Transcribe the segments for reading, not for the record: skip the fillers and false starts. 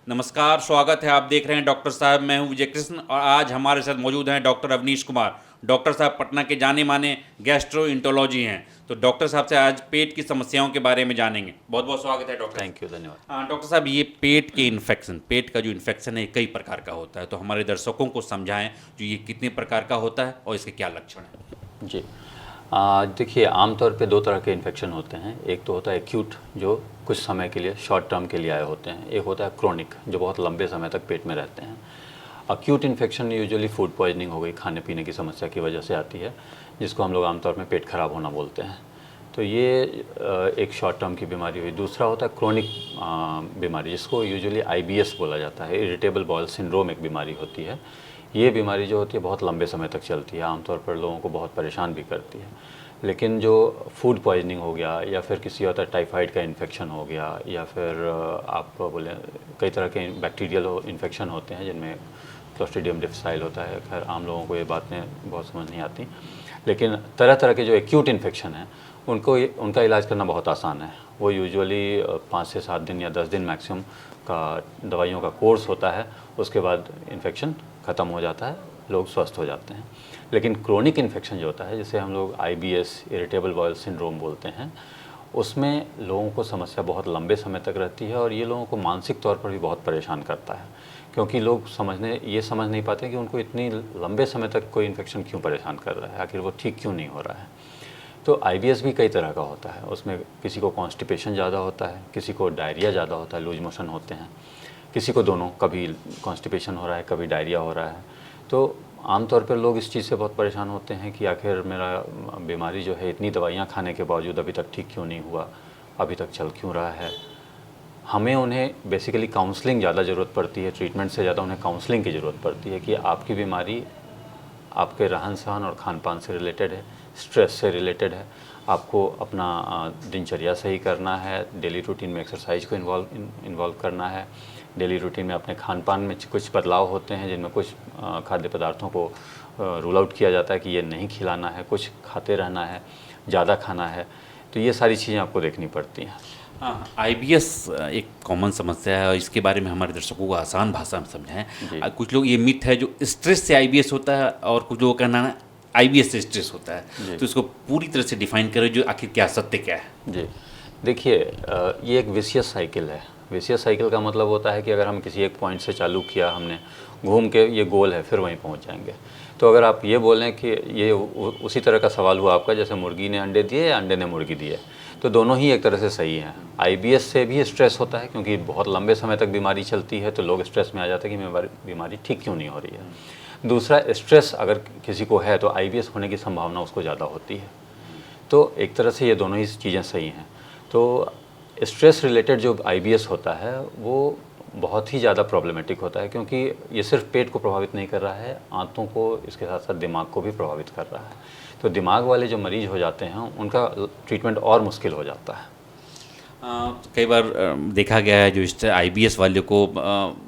नमस्कार, स्वागत है। आप देख रहे हैं डॉक्टर साहब। मैं हूं विजय कृष्ण और आज हमारे साथ मौजूद हैं डॉक्टर अवनीश कुमार। डॉक्टर साहब पटना के जाने माने गैस्ट्रोइंटोलॉजी हैं। तो डॉक्टर साहब से आज पेट की समस्याओं के बारे में जानेंगे। बहुत बहुत स्वागत है डॉक्टर। थैंक यू, धन्यवाद। डॉक्टर साहब, ये पेट के इन्फेक्शन, पेट का जो इन्फेक्शन है कई प्रकार का होता है, तो हमारे दर्शकों को समझाएं जो ये कितने प्रकार का होता है और इसके क्या लक्षण हैं। जी, देखिए, आमतौर पे दो तरह के इन्फेक्शन होते हैं। एक तो होता है एक्यूट, जो कुछ समय के लिए, शॉर्ट टर्म के लिए आए होते हैं। एक होता है क्रोनिक, जो बहुत लंबे समय तक पेट में रहते हैं। Acute infection usually food poisoning हो गई, खाने पीने की समस्या की वजह से आती है, जिसको हम लोग आमतौर में पेट खराब होना बोलते हैं। तो ये एक शॉर्ट टर्म की बीमारी हुई। दूसरा होता है क्रोनिक बीमारी, जिसको यूजुअली IBS बोला जाता है। इरिटेबल बाउल सिंड्रोम एक बीमारी होती है। ये बीमारी जो होती है बहुत लंबे समय तक चलती है, आमतौर पर लोगों को बहुत परेशान भी करती है। लेकिन जो फूड पॉइजनिंग हो गया, या फिर किसी होता है टाइफाइड का इन्फेक्शन हो गया, या फिर आप बोले कई तरह के बैक्टीरियल इन्फेक्शन होते हैं जिनमें क्लोस्ट्रीडियम डिफिसाइल होता है। खैर, आम लोगों को ये बातें बहुत समझ नहीं आती। लेकिन तरह तरह के जो एक्यूट इन्फेक्शन हैं उनका इलाज करना बहुत आसान है। वो यूजुअली 5 से 7 दिन या 10 दिन मैक्सिमम का दवाइयों का कोर्स होता है। उसके बाद इन्फेक्शन ख़त्म हो जाता है, लोग स्वस्थ हो जाते हैं। लेकिन क्रोनिक इन्फेक्शन जो होता है, जिसे हम लोग IBS, इरिटेबल बाउल सिंड्रोम बोलते हैं, उसमें लोगों को समस्या बहुत लंबे समय तक रहती है और ये लोगों को मानसिक तौर पर भी बहुत परेशान करता है, क्योंकि लोग ये समझ नहीं पाते कि उनको इतनी लंबे समय तक कोई इन्फेक्शन क्यों परेशान कर रहा है, आखिर वो ठीक क्यों नहीं हो रहा है। तो IBS भी कई तरह का होता है। उसमें किसी को कॉन्स्टिपेशन ज़्यादा होता है, किसी को डायरिया ज़्यादा होता है, लूज मोशन होते हैं, किसी को दोनों, कभी कॉन्स्टिपेशन हो रहा है, कभी डायरिया हो रहा है। तो आमतौर पर लोग इस चीज़ से बहुत परेशान होते हैं कि आखिर मेरा बीमारी जो है, इतनी दवाइयाँ खाने के बावजूद अभी तक ठीक क्यों नहीं हुआ, अभी तक चल क्यों रहा है। हमें उन्हें बेसिकली काउंसलिंग ज़्यादा ज़रूरत पड़ती है, ट्रीटमेंट से ज़्यादा उन्हें काउंसलिंग की ज़रूरत पड़ती है कि आपकी बीमारी आपके रहन सहन और खान पान से रिलेटेड है, स्ट्रेस से रिलेटेड है। आपको अपना दिनचर्या सही करना है, डेली रूटीन में एक्सरसाइज को इन्वॉल्व करना है। डेली रूटीन में अपने खान पान में कुछ बदलाव होते हैं, जिनमें कुछ खाद्य पदार्थों को रूल आउट किया जाता है कि ये नहीं खिलाना है, कुछ खाते रहना है, ज़्यादा खाना है। तो ये सारी चीज़ें आपको देखनी पड़ती हैं। हाँ, IBS एक कॉमन समस्या है और इसके बारे में हमारे दर्शकों को आसान भाषा में समझाएं। कुछ लोग ये मिथ है जो स्ट्रेस से IBS होता है और कुछ लोगों का कहना है IBS से स्ट्रेस होता है, तो इसको पूरी तरह से डिफाइन करें, जो आखिर क्या सत्य क्या है। जी, देखिए, ये एक विशियस साइकिल है। विशियस साइकिल का मतलब होता है कि अगर हम किसी एक पॉइंट से चालू किया, हमने घूम के ये गोल है, फिर वहीं पहुंच जाएंगे। तो अगर आप ये बोलें कि ये उसी तरह का सवाल हुआ आपका, जैसे मुर्गी ने अंडे दिए या अंडे ने मुर्गी दिए, तो दोनों ही एक तरह से सही हैं। IBS से भी स्ट्रेस होता है, क्योंकि बहुत लंबे समय तक बीमारी चलती है, तो लोग स्ट्रेस में आ जाते हैं कि मेरी बीमारी ठीक क्यों नहीं हो रही है। दूसरा, स्ट्रेस अगर किसी को है तो IBS होने की संभावना उसको ज़्यादा होती है। तो एक तरह से ये दोनों ही चीज़ें सही हैं। तो स्ट्रेस रिलेटेड जो IBS होता है वो बहुत ही ज़्यादा प्रॉब्लमेटिक होता है, क्योंकि ये सिर्फ पेट को प्रभावित नहीं कर रहा है, आंतों को, इसके साथ साथ दिमाग को भी प्रभावित कर रहा है। तो दिमाग वाले जो मरीज़ हो जाते हैं, उनका ट्रीटमेंट और मुश्किल हो जाता है। कई बार देखा गया है जो इस IBS वाले को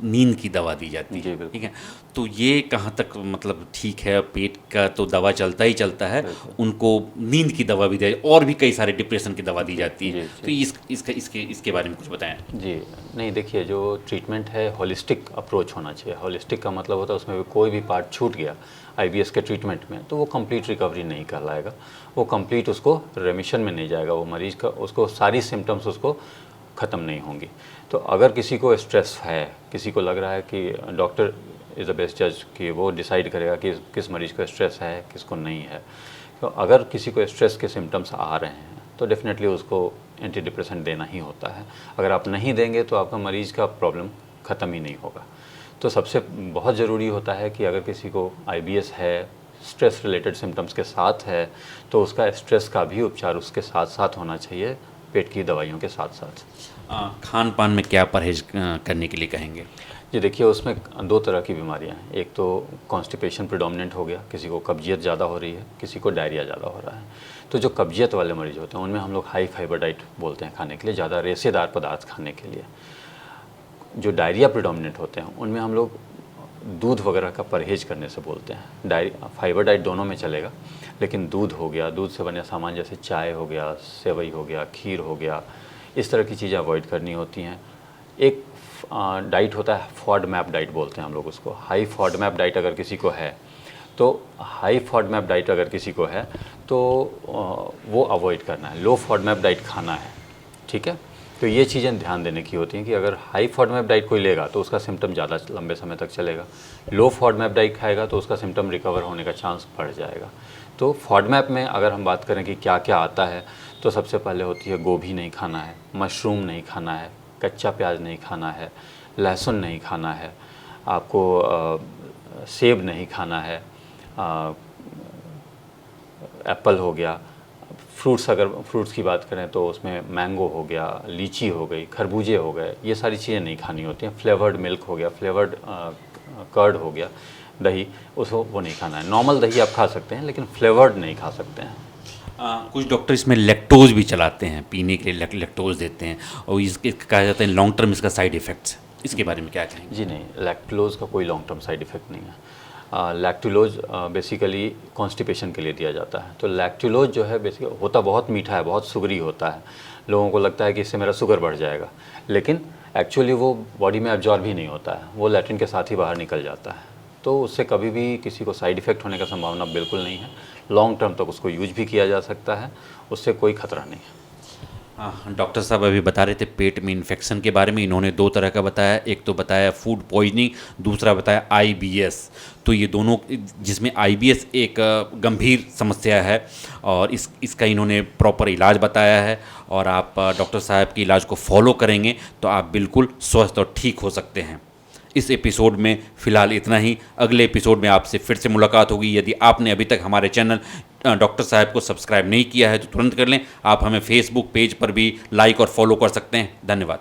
नींद की दवा दी जाती जी, है, बिल्कुल। ठीक है। तो ये कहाँ तक मतलब ठीक है? पेट का तो दवा चलता ही चलता है, उनको नींद की दवा भी दी, और भी कई सारे डिप्रेशन की दवा दी जाती है। तो इसके बारे में कुछ बताएं। जी, नहीं, देखिए, जो ट्रीटमेंट है होलिस्टिक अप्रोच होना चाहिए। होलिस्टिक का मतलब होता है उसमें कोई भी पार्ट छूट गया IBS के ट्रीटमेंट में, तो वो कंप्लीट रिकवरी नहीं कहलाएगा, वो कंप्लीट उसको रेमिशन में नहीं जाएगा। वो मरीज़ का, उसको सारी सिम्टम्स उसको ख़त्म नहीं होंगी। तो अगर किसी को स्ट्रेस है, किसी को लग रहा है कि डॉक्टर इज़ द बेस्ट जज कि वो डिसाइड करेगा कि किस मरीज़ को स्ट्रेस है, किसको नहीं है। तो अगर किसी को स्ट्रेस के सिम्टम्स आ रहे हैं तो डेफिनेटली उसको एंटी डिप्रेसेंट देना ही होता है। अगर आप नहीं देंगे तो आपका मरीज़ का प्रॉब्लम ख़त्म ही नहीं होगा। तो सबसे बहुत ज़रूरी होता है कि अगर किसी को IBS है, स्ट्रेस रिलेटेड सिम्टम्स के साथ है, तो उसका स्ट्रेस का भी उपचार उसके साथ साथ होना चाहिए, पेट की दवाइयों के साथ साथ। खान पान में क्या परहेज करने के लिए कहेंगे? जी, देखिए, उसमें दो तरह की बीमारियां हैं। एक तो कॉन्स्टिपेशन प्रिडोमिनेंट हो गया, किसी को कब्जियत ज़्यादा हो रही है, किसी को डायरिया ज़्यादा हो रहा है। तो जो कब्जियत वाले मरीज़ होते हैं उनमें हम लोग हाई फाइबर डाइट बोलते हैं खाने के लिए, ज़्यादा रेशेदार पदार्थ खाने के लिए। जो डायरिया प्रिडोमिनेंट होते हैं उनमें हम लोग दूध वगैरह का परहेज करने से बोलते हैं। फाइबर डाइट दोनों में चलेगा, लेकिन दूध हो गया, दूध से बने सामान जैसे चाय हो गया, सेवई हो गया, खीर हो गया, इस तरह की चीज़ें अवॉइड करनी होती हैं। एक डाइट होता है फॉडमैप डाइट बोलते हैं हम लोग उसको। हाई फॉडमैप डाइट अगर किसी को है तो वो अवॉइड करना है, लो फॉडमैप डाइट खाना है, ठीक है। तो ये चीज़ें ध्यान देने की होती हैं कि अगर हाई फॉडमैप डाइट कोई लेगा तो उसका सिम्टम ज़्यादा लंबे समय तक चलेगा, लो फॉडमैप डाइट खाएगा तो उसका सिम्टम रिकवर होने का चांस बढ़ जाएगा। तो फॉडमैप में अगर हम बात करें कि क्या क्या आता है, तो सबसे पहले होती है गोभी नहीं खाना है, मशरूम नहीं खाना है, कच्चा प्याज नहीं खाना है, लहसुन नहीं खाना है, आपको सेब नहीं खाना है, एप्पल हो गया, फ्रूट्स अगर फ्रूट्स की बात करें तो उसमें मैंगो हो गया, लीची हो गई, खरबूजे हो गए, ये सारी चीज़ें नहीं खानी होती हैं। फ्लेवर्ड मिल्क हो गया, फ्लेवर्ड कर्ड हो गया, दही, उसको वो नहीं खाना है। नॉर्मल दही आप खा सकते हैं लेकिन फ्लेवर्ड नहीं खा सकते हैं। कुछ डॉक्टर इसमें लैक्टोज भी चलाते हैं, पीने के लिए लैक्टोज देते हैं, और इसके कहा जाता है लॉन्ग टर्म इसका साइड इफ़ेक्ट्स, इसके बारे में क्या कहेंगे? जी नहीं, लैक्टोज का कोई लॉन्ग टर्म साइड इफ़ेक्ट नहीं है। लैक्टुलोज बेसिकली कॉन्स्टिपेशन के लिए दिया जाता है। तो लैक्टुलोज जो है बेसिकली होता बहुत मीठा है, बहुत शुगरी होता है। लोगों को लगता है कि इससे मेरा शुगर बढ़ जाएगा, लेकिन एक्चुअली वो बॉडी में एब्जॉर्ब ही नहीं होता है, वो लैट्रिन के साथ ही बाहर निकल जाता है। तो उससे कभी भी किसी को साइड इफ़ेक्ट होने का संभावना बिल्कुल नहीं है। लॉन्ग टर्म तक उसको यूज भी किया जा सकता है, उससे कोई खतरा नहीं है। डॉक्टर साहब अभी बता रहे थे पेट में इन्फेक्शन के बारे में, इन्होंने दो तरह का बताया, एक तो बताया फूड पॉइजनिंग, दूसरा बताया आईबीएस। तो ये दोनों, जिसमें आईबीएस एक गंभीर समस्या है और इसका इन्होंने प्रॉपर इलाज बताया है, और आप डॉक्टर साहब के इलाज को फॉलो करेंगे तो आप बिल्कुल स्वस्थ और ठीक हो सकते हैं। इस एपिसोड में फ़िलहाल इतना ही। अगले एपिसोड में आपसे फिर से मुलाकात होगी। यदि आपने अभी तक हमारे चैनल डॉक्टर साहब को सब्सक्राइब नहीं किया है तो तुरंत कर लें। आप हमें फेसबुक पेज पर भी लाइक और फॉलो कर सकते हैं। धन्यवाद।